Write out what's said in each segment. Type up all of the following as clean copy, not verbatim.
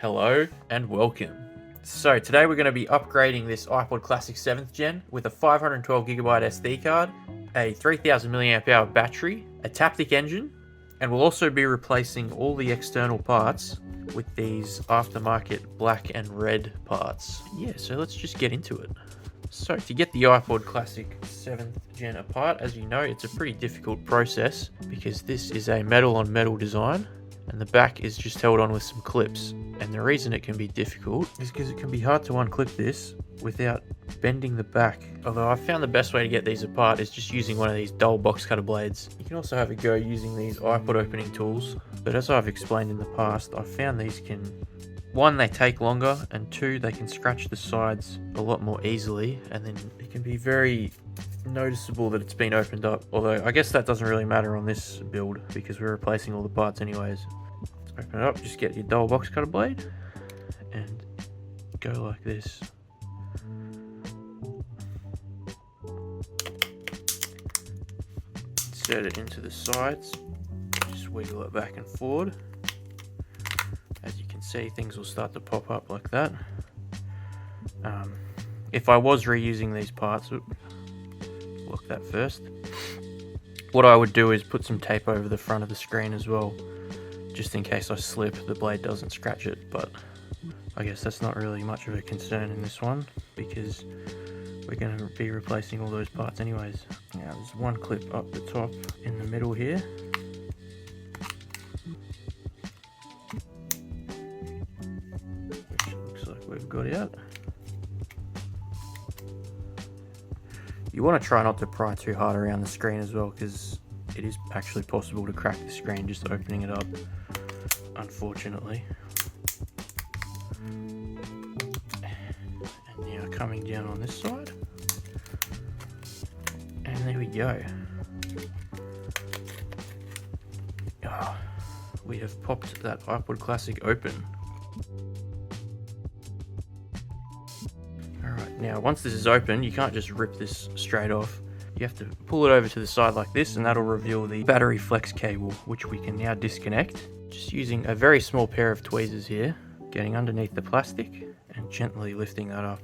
Hello and welcome. So today we're going to be upgrading this iPod Classic 7th Gen with a 512GB SD card, a 3000 mAh battery, a Taptic engine, and we'll also be replacing all the external parts with these aftermarket black and red parts. Yeah, so let's just get into it. So to get the iPod Classic 7th Gen apart, as you know, it's a pretty difficult process because this is a metal on metal design and the back is just held on with some clips. And the reason it can be difficult is because it can be hard to unclip this without bending the back. Although I found the best way to get these apart is just using one of these dull box cutter blades. You can also have a go using these iPod opening tools, but as I've explained in the past, I've found these can, one, they take longer, and two, they can scratch the sides a lot more easily, and then it can be very noticeable that it's been opened up. Although I guess that doesn't really matter on this build because we're replacing all the parts anyways. Let's open it up, just get your dull box cutter blade and go like this. Insert it into the sides, just wiggle it back and forward. As you can see, things will start to pop up like that. If I was reusing these parts, lock that first. What I would do is put some tape over the front of the screen as well, just in case I slip, the blade doesn't scratch it, but I guess that's not really much of a concern in this one because we're going to be replacing all those parts anyways. Now there's one clip up the top in the middle here. Which looks like we've got out. You want to try not to pry too hard around the screen as well because it is actually possible to crack the screen just opening it up, unfortunately. And now coming down on this side. And there we go. Oh, we have popped that iPod Classic open. Now, once this is open, you can't just rip this straight off. You have to pull it over to the side like this, and that'll reveal the battery flex cable, which we can now disconnect. Just using a very small pair of tweezers here, getting underneath the plastic and gently lifting that up.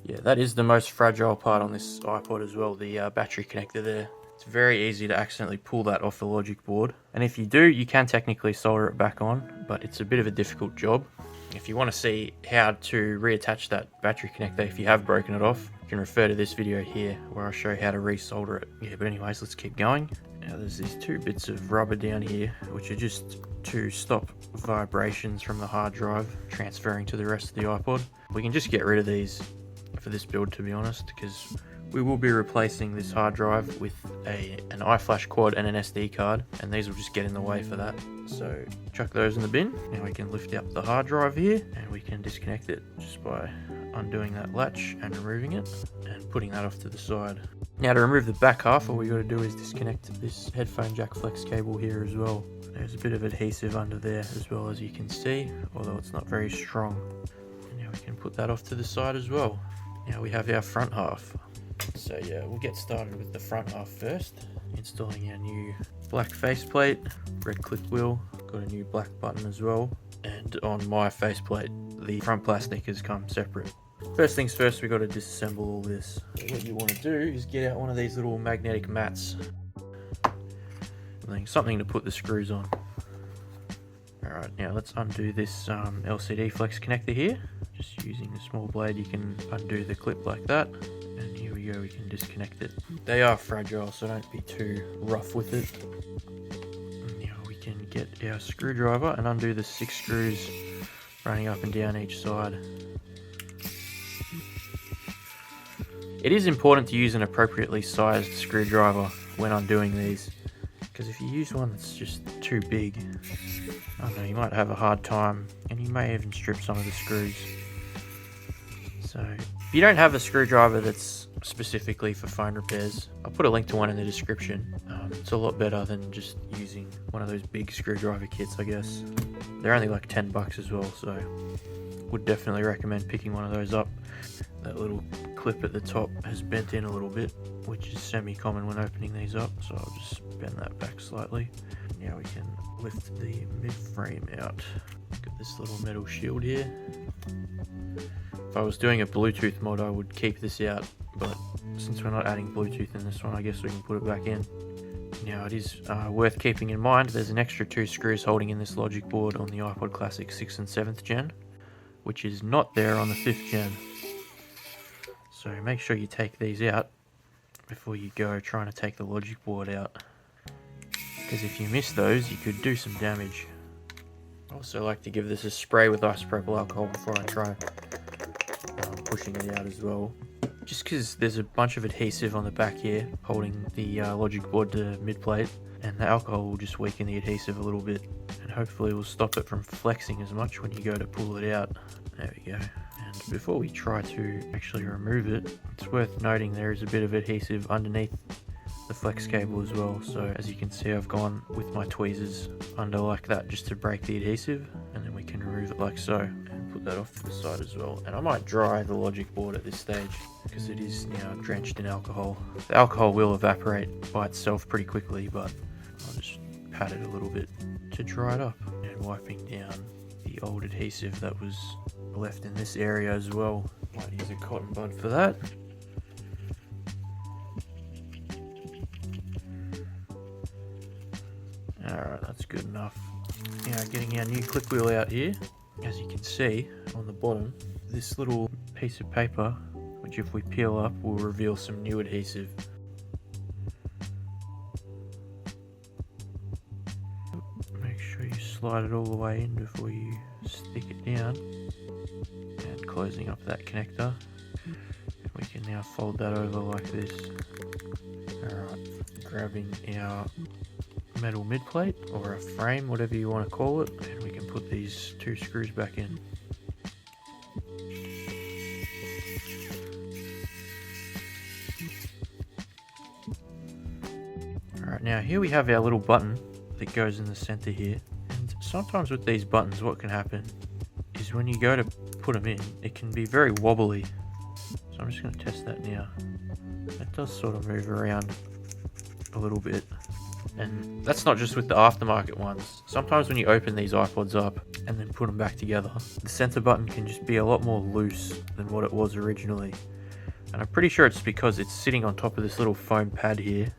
Yeah, that is the most fragile part on this iPod as well, the battery connector there. It's very easy to accidentally pull that off the logic board. And if you do, you can technically solder it back on, but it's a bit of a difficult job. If you want to see how to reattach that battery connector if you have broken it off, you can refer to this video here where I show you how to resolder it. Yeah, but anyways, let's keep going. Now there's these two bits of rubber down here, which are just to stop vibrations from the hard drive transferring to the rest of the iPod. We can just get rid of these for this build, to be honest, because we will be replacing this hard drive with an iFlash quad and an SD card, and these will just get in the way for that. So chuck those in the bin. Now we can lift up the hard drive here and we can disconnect it just by undoing that latch and removing it and putting that off to the side. Now to remove the back half, all we got to do is disconnect this headphone jack flex cable here as well. There's a bit of adhesive under there as well, as you can see, although it's not very strong. And now we can put that off to the side as well. Now we have our front half. So yeah, we'll get started with the front half first, installing our new black faceplate, red clip wheel, got a new black button as well, and on my faceplate the front plastic has come separate. First things first, we got to disassemble all this. What you want to do is get out one of these little magnetic mats, something to put the screws on. Alright, now let's undo this LCD flex connector here. Just using a small blade you can undo the clip like that. And here we go, we can disconnect it. They are fragile, so don't be too rough with it. Now we can get our screwdriver and undo the 6 screws running up and down each side. It is important to use an appropriately sized screwdriver when undoing these, because if you use one that's just too big, I don't know, you might have a hard time, and you may even strip some of the screws. So if you don't have a screwdriver that's specifically for phone repairs, I'll put a link to one in the description. It's a lot better than just using one of those big screwdriver kits, I guess. They're only like $10 as well, so would definitely recommend picking one of those up. That little clip at the top has bent in a little bit, which is semi-common when opening these up, so I'll just bend that back slightly. Now we can lift the mid frame out. Got this little metal shield here. If I was doing a Bluetooth mod, I would keep this out, but since we're not adding Bluetooth in this one, I guess we can put it back in. Now it is worth keeping in mind there's an extra 2 screws holding in this logic board on the iPod Classic 6th and 7th gen, which is not there on the 5th gen. So make sure you take these out before you go trying to take the logic board out, because if you miss those you could do some damage. I also like to give this a spray with isopropyl alcohol before I try pushing it out as well, just because there's a bunch of adhesive on the back here holding the logic board to mid plate, and the alcohol will just weaken the adhesive a little bit and hopefully will stop it from flexing as much when you go to pull it out. There we go. And before we try to actually remove it, it's worth noting there is a bit of adhesive underneath the flex cable as well, so as you can see I've gone with my tweezers under like that just to break the adhesive, and then we can remove it like so and put that off to the side as well. And I might dry the logic board at this stage because it is now drenched in alcohol. The alcohol will evaporate by itself pretty quickly, but I'll just pat it a little bit to dry it up, and wiping down the old adhesive that was left in this area as well. Might use a cotton bud for that. Alright, that's good enough. Now getting our new click wheel out here, as you can see on the bottom, this little piece of paper, which if we peel up will reveal some new adhesive. Make sure you slide it all the way in before you stick it down, and closing up that connector. We can now fold that over like this. Alright, grabbing our metal mid plate or a frame, whatever you want to call it, and we can put these 2 screws back in. Alright, now here we have our little button that goes in the center here, and sometimes with these buttons what can happen is when you go to put them in, it can be very wobbly. So I'm just going to test that now. It does sort of move around a little bit. And that's not just with the aftermarket ones. Sometimes when you open these iPods up and then put them back together, the center button can just be a lot more loose than what it was originally. And I'm pretty sure it's because it's sitting on top of this little foam pad here.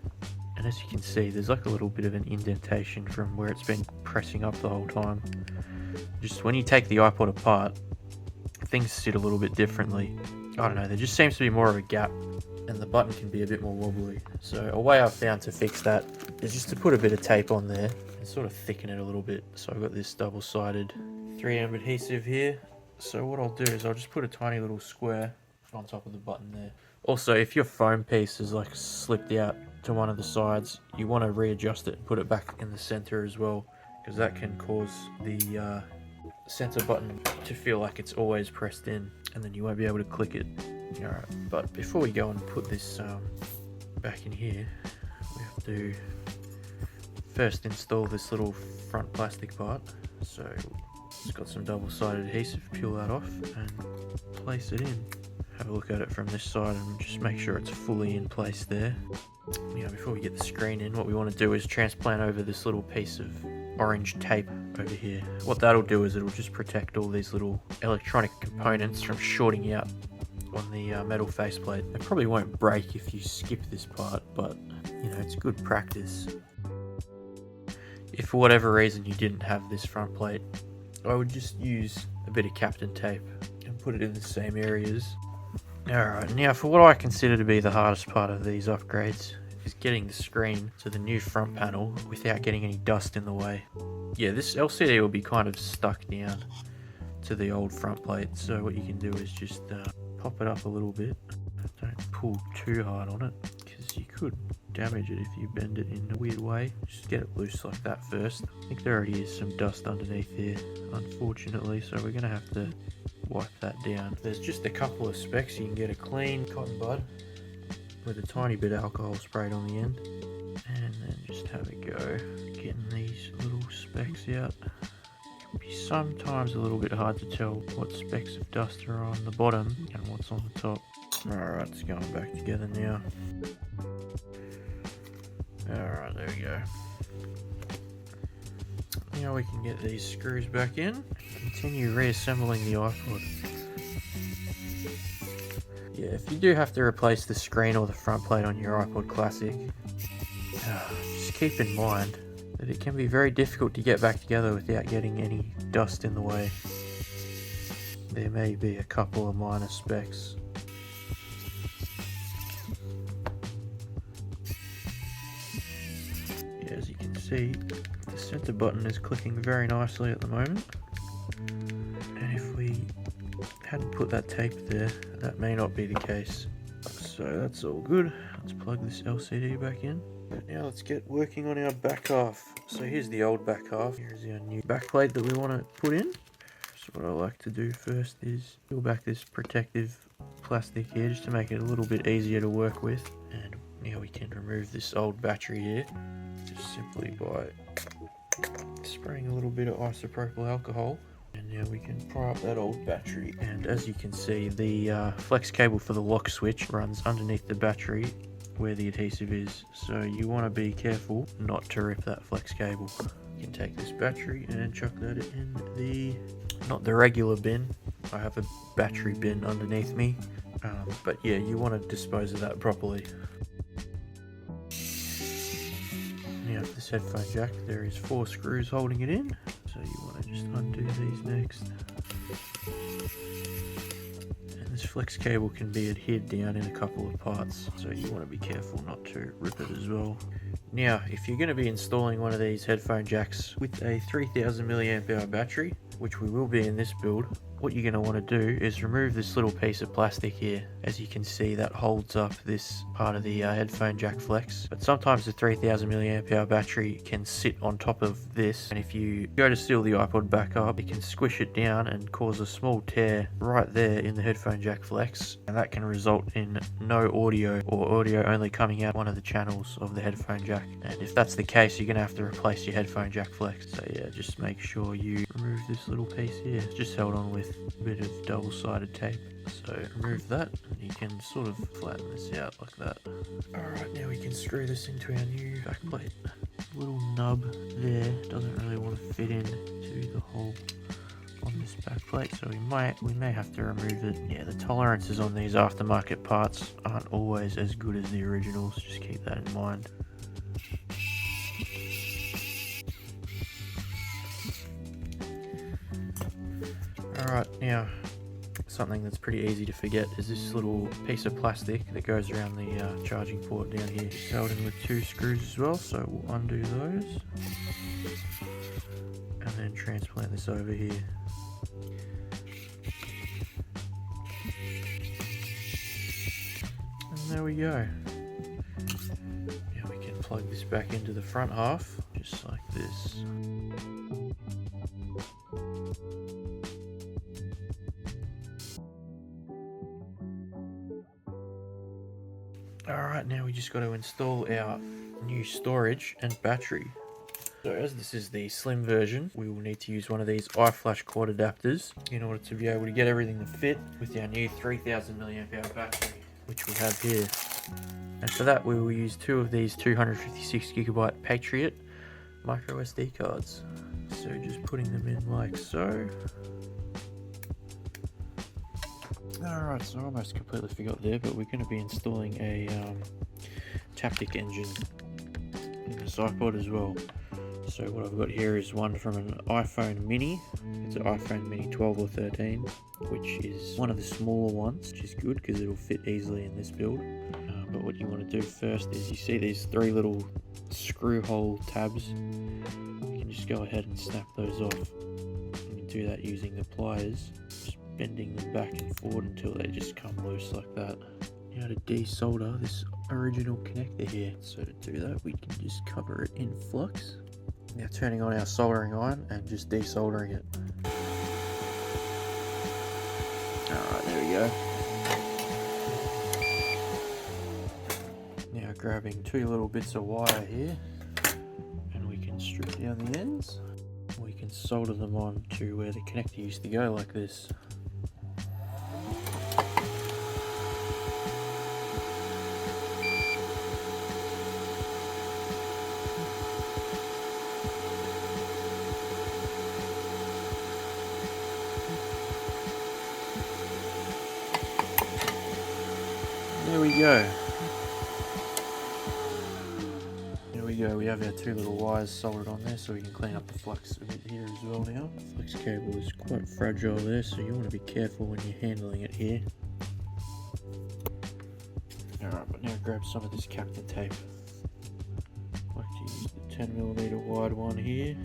And as you can see, there's like a little bit of an indentation from where it's been pressing up the whole time. Just when you take the iPod apart, things sit a little bit differently. I don't know, there just seems to be more of a gap, and the button can be a bit more wobbly. So a way I've found to fix that is just to put a bit of tape on there and sort of thicken it a little bit. So I've got this double-sided 3M adhesive here. So what I'll do is I'll just put a tiny little square on top of the button there. Also, if your foam piece is like slipped out to one of the sides, you want to readjust it and put it back in the center as well, because that can cause the center button to feel like it's always pressed in, and then you won't be able to click it. Alright, but before we go and put this back in here, we have to first install this little front plastic part. So it's got some double-sided adhesive, peel that off and place it in. Have a look at it from this side and just make sure it's fully in place there. Now before we get the screen in, what we want to do is transplant over this little piece of orange tape over here. What that'll do is it'll just protect all these little electronic components from shorting out on the metal faceplate. It probably won't break if you skip this part, but you know, it's good practice. If for whatever reason you didn't have this front plate, I would just use a bit of Captain tape and put it in the same areas. Alright, now for what I consider to be the hardest part of these upgrades is getting the screen to the new front panel without getting any dust in the way. Yeah, this LCD will be kind of stuck down to the old front plate, so what you can do is just pop it up a little bit. Don't pull too hard on it, because you could damage it if you bend it in a weird way. Just get it loose like that first. I think there already is some dust underneath here, unfortunately, so we're going to have to wipe that down. There's just a couple of specks. You can get a clean cotton bud with a tiny bit of alcohol sprayed on the end, and then just have a go getting these little specks out. It can be sometimes a little bit hard to tell what specks of dust are on the bottom and what's on the top. Alright, it's going back together now. Alright, there we go. Now we can get these screws back in. Continue reassembling the iPod. Yeah, if you do have to replace the screen or the front plate on your iPod Classic, just keep in mind that it can be very difficult to get back together without getting any dust in the way. There may be a couple of minor specks. Yeah, as you can see, the center button is clicking very nicely at the moment. And if we hadn't put that tape there, that may not be the case. So that's all good. Let's plug this LCD back in. Now let's get working on our back half. So here's the old back half. Here's our new back plate that we want to put in. So what I like to do first is peel back this protective plastic here just to make it a little bit easier to work with. And now we can remove this old battery here just simply by spraying a little bit of isopropyl alcohol. And now we can pry up that old battery. And as you can see, the flex cable for the lock switch runs underneath the battery where the adhesive is. So you want to be careful not to rip that flex cable. You can take this battery and chuck that in the, not the regular bin. I have a battery bin underneath me. But yeah, you want to dispose of that properly. Now for this headphone jack, there is 4 screws holding it in. So you want to just undo these next. And this flex cable can be adhered down in a couple of parts, so you want to be careful not to rip it as well. Now, if you're going to be installing one of these headphone jacks with a 3000 mAh battery, which we will be in this build, what you're going to want to do is remove this little piece of plastic here. As you can see, that holds up this part of the headphone jack flex. But sometimes the 3000 mAh battery can sit on top of this, and if you go to seal the iPod back up, it can squish it down and cause a small tear right there in the headphone jack flex, and that can result in no audio or audio only coming out one of the channels of the headphone jack. And if that's the case, you're going to have to replace your headphone jack flex. So yeah, just make sure you remove this little piece here. It's just held on with a bit of double-sided tape. So remove that and you can sort of flatten this out like that. Alright, now we can screw this into our new back plate. Little nub there doesn't really want to fit in to the hole on this back plate, so we may have to remove it. Yeah, the tolerances on these aftermarket parts aren't always as good as the originals, just keep that in mind. Alright, now something that's pretty easy to forget is this little piece of plastic that goes around the charging port down here. It's held in with 2 screws as well, so we'll undo those and then transplant this over here. And there we go. Now we can plug this back into the front half just like this. Alright, now we just got to install our new storage and battery. So as this is the slim version, we will need to use one of these iFlash cord adapters in order to be able to get everything to fit with our new 3000 mAh battery, which we have here. And for that we will use 2 of these 256GB Patriot micro SD cards. So just putting them in like so. Alright, so I almost completely forgot there, but we're going to be installing a Taptic engine in this iPod as well. So what I've got here is one from an iPhone mini. It's an iPhone mini 12 or 13, which is one of the smaller ones, which is good because it'll fit easily in this build. But what you want to do first is you see these 3 little screw hole tabs. You can just go ahead and snap those off. You can do that using the pliers, just bending them back and forward until they just come loose like that. Now to desolder this original connector here. So to do that we can just cover it in flux. Now turning on our soldering iron and just desoldering it. Alright, there we go. Now grabbing 2 little bits of wire here, and we can strip down the ends. We can solder them on to where the connector used to go like this. there we go. There we go, we have our two little wires soldered on there so we can clean up the flux a bit here as well now. The flux cable is quite fragile there, so you want to be careful when you're handling it here. Alright, but now grab some of this Captain tape. I like to use the 10mm wide one here,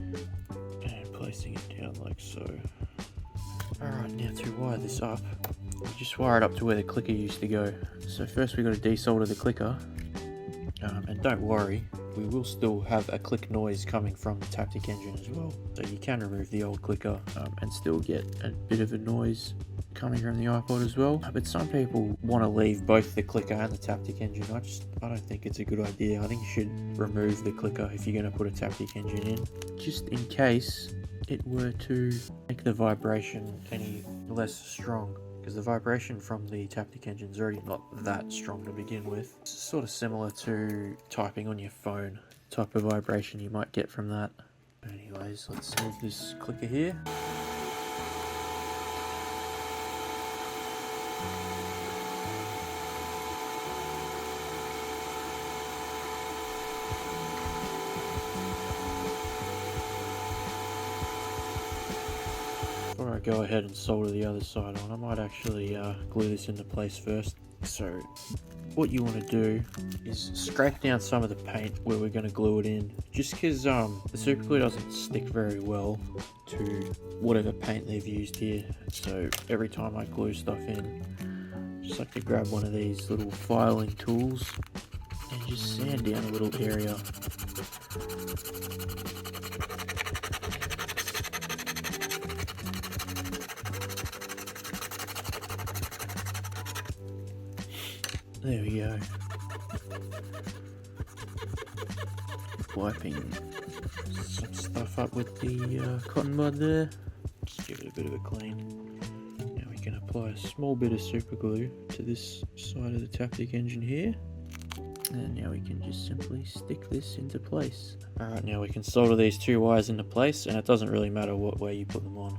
and placing it down like so. Alright, now to wire this up, we just wire it up to where the clicker used to go. So first we've got to desolder the clicker, and don't worry, we will still have a click noise coming from the Taptic engine as well. So you can remove the old clicker and still get a bit of a noise coming from the iPod as well. But some people want to leave both the clicker and the Taptic engine. I don't think it's a good idea. I think you should remove the clicker if you're going to put a Taptic engine in, just in case it were to make the vibration any less strong, because the vibration from the Taptic engine is already not that strong to begin with. It's sort of similar to typing on your phone, the type of vibration you might get from that. Anyways, let's move this clicker here. Before I go ahead and solder the other side on, I might actually glue this into place first. So what you want to do is scrape down some of the paint where we're going to glue it in, just because the super glue doesn't stick very well to whatever paint they've used here. So every time I glue stuff in, I just like to grab one of these little filing tools and just sand down a little area. There we go. Wiping some stuff up with the cotton bud there. Just give it a bit of a clean. Now we can apply a small bit of super glue to this side of the Taptic engine here. And now we can just simply stick this into place. Alright, now we can solder these two wires into place, and it doesn't really matter what way you put them on.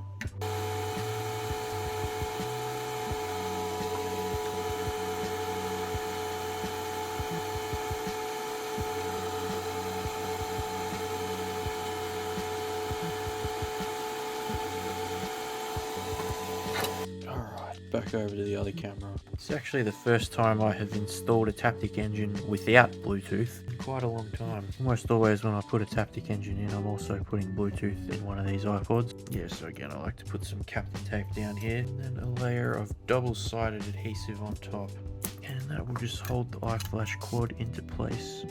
Back over to the other camera. It's actually the first time I have installed a Taptic engine without Bluetooth in quite a long time. Almost always when I put a Taptic engine in, I'm also putting Bluetooth in one of these iPods. Yeah, so again, I like to put some Captain tape down here, and then a layer of double-sided adhesive on top. And that will just hold the iFlash quad into place.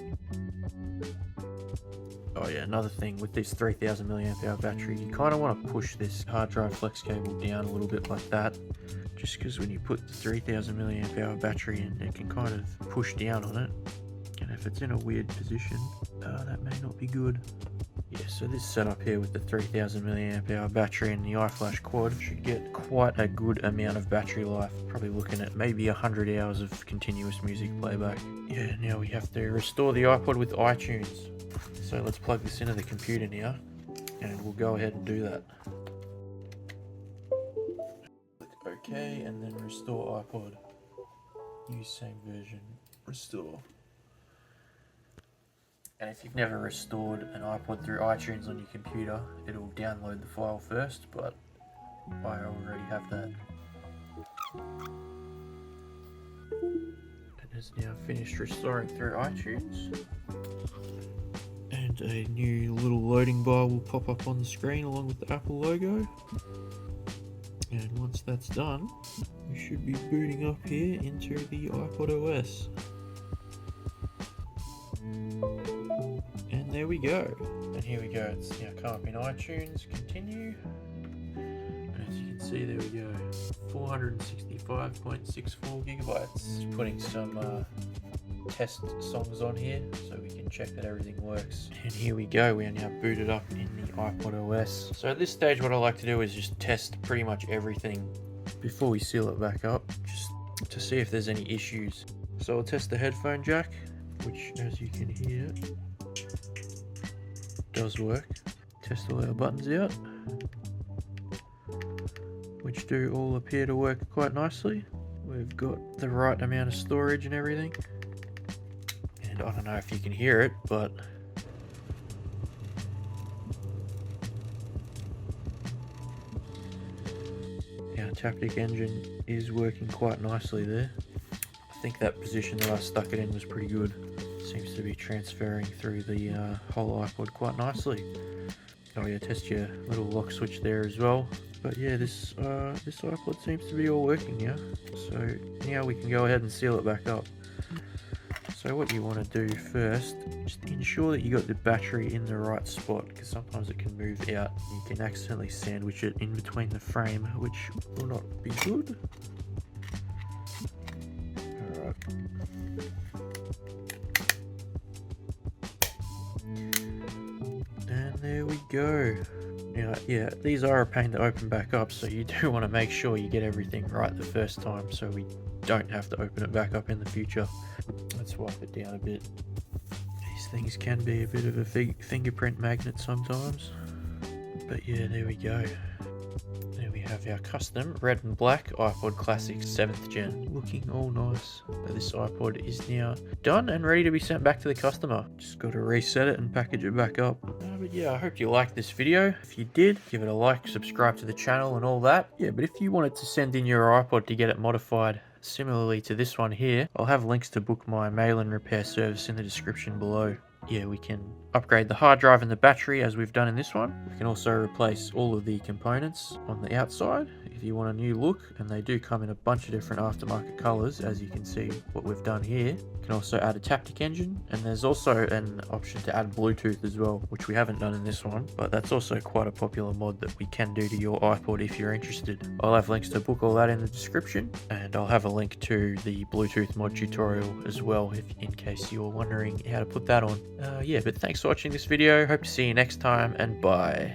Oh yeah, another thing with this 3000 mAh battery, you kind of want to push this hard drive flex cable down a little bit like that, just because when you put the 3000 mAh battery in, it can kind of push down on it, and if it's in a weird position, that may not be good. Yeah, so this setup here with the 3000 mAh battery and the iFlash quad should get quite a good amount of battery life, probably looking at maybe 100 hours of continuous music playback. Yeah, now we have to restore the iPod with iTunes. So let's plug this into the computer now, and we'll go ahead and do that. Click OK, and then restore iPod. Use same version, restore. And if you've never restored an iPod through iTunes on your computer, it'll download the file first, but I already have that. It has now finished restoring through iTunes. And a new little loading bar will pop up on the screen along with the Apple logo. And once that's done, we should be booting up here into the iPod OS. And there we go. And here we go, it's now come up in iTunes, continue. And as you can see, there we go, 465.64 gigabytes. Putting some test songs on here so we can check that everything works. And here we go, we are now booted up in the iPod OS. So at this stage what I like to do is just test pretty much everything before we seal it back up, just to see if there's any issues. So I'll test the headphone jack, which as you can hear does work. Test all our buttons out, which do all appear to work quite nicely. we've got the right amount of storage and everything. And I don't know if you can hear it, but our Taptic engine is working quite nicely there. I think that position that I stuck it in was pretty good. Seems to be transferring through the whole iPod quite nicely. Oh yeah, test your little lock switch there as well. But yeah, this iPod seems to be all working now. So now we can go ahead and seal it back up. So what you want to do first, just ensure that you got the battery in the right spot, because sometimes it can move out. You can accidentally sandwich it in between the frame, which will not be good. Alright. And there we go. Now, yeah, these are a pain to open back up, so you do want to make sure you get everything right the first time, so we don't have to open it back up in the future. Let's wipe it down a bit. These things can be a bit of a fingerprint magnet sometimes. But yeah, there we go. There we have our custom red and black iPod Classic 7th gen. Looking all nice. But this iPod is now done and ready to be sent back to the customer. Just got to reset it and package it back up. But yeah, I hope you liked this video. If you did, give it a like, subscribe to the channel and all that. Yeah, but if you wanted to send in your iPod to get it modified similarly to this one here, I'll have links to book my mail and repair service in the description below. Yeah, we can upgrade the hard drive and the battery as we've done in this one. We can also replace all of the components on the outside if you want a new look, and they do come in a bunch of different aftermarket colors, as you can see what we've done here. You can also add a Taptic engine, and there's also an option to add Bluetooth as well, which we haven't done in this one, but that's also quite a popular mod that we can do to your iPod if you're interested. I'll have links to book all that in the description, and I'll have a link to the Bluetooth mod tutorial as well, if in case you're wondering how to put that on. Yeah, but thanks for watching this video. Hope to see you next time, and bye.